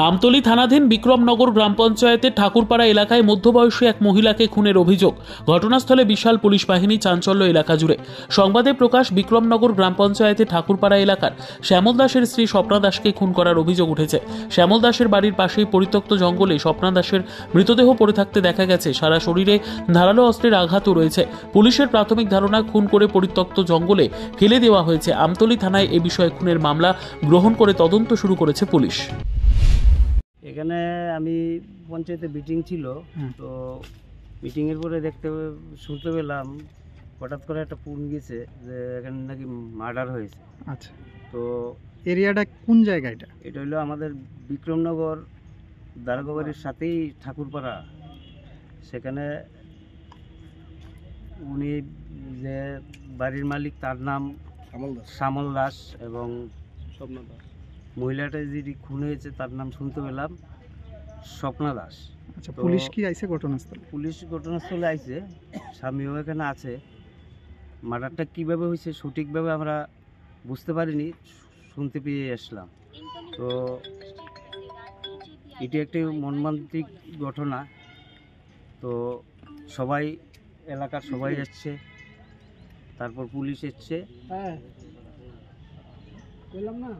আমতলী থানাধীন বিক্রমনগর গ্রাম পঞ্চায়েতের ঠাকুরপাড়া এলাকায় মধ্যবয়সী এক মহিলাকে খুনের অভিযোগ। ঘটনাস্থলে বিশাল পুলিশ বাহিনী, চাঞ্চল্য এলাকা জুড়ে। সংবাদে প্রকাশ, বিক্রমনগর গ্রাম পঞ্চায়েতের ঠাকুরপাড়া এলাকার শ্যামল দাসের স্ত্রী স্বপ্না দাসকে খুন করার অভিযোগ উঠেছে। শ্যামল দাসের বাড়ির পাশেই পরিত্যক্ত জঙ্গলে স্বপ্না দাসের মৃতদেহ পড়ে থাকতে দেখা গেছে। সারা শরীরে ধারালো অস্ত্রের আঘাতও রয়েছে। পুলিশের প্রাথমিক ধারণা, খুন করে পরিত্যক্ত জঙ্গলে ফেলে দেওয়া হয়েছে। আমতলী থানায় এ বিষয়ে খুনের মামলা গ্রহণ করে তদন্ত শুরু করেছে পুলিশ। এখানে আমি পঞ্চায়েতে মিটিং ছিল, তো মিটিংয়ের পরে শুনতে পেলাম হঠাৎ করে একটা ফোন গেছে যে এখানে নাকি মার্ডার হয়েছে। আচ্ছা, তো এরিয়াটা কোন জায়গা? এটা হলো আমাদের বিক্রমনগর দারোগাবাড়ির সাথেই ঠাকুরপাড়া। সেখানে উনি যে বাড়ির মালিক তার নাম শ্যামল দাস এবং স্বপ্না দাস। মহিলাটা যিনি খুন হয়েছে তার নাম শুনতে পেলাম স্বপ্না দাস। আচ্ছা, পুলিশ কি আইছে ঘটনাস্থলে? পুলিশ ঘটনাস্থলে আইছে, স্বামীও এখানে আছে। মার্ডারটা কীভাবে হয়েছে সঠিকভাবে আমরা বুঝতে পারিনি, শুনতে পেয়ে আসলাম। তো এটি একটি মর্মান্তিক ঘটনা। তো সবাই, এলাকার সবাই এসছে, তারপর পুলিশ এসছে। বললাম না।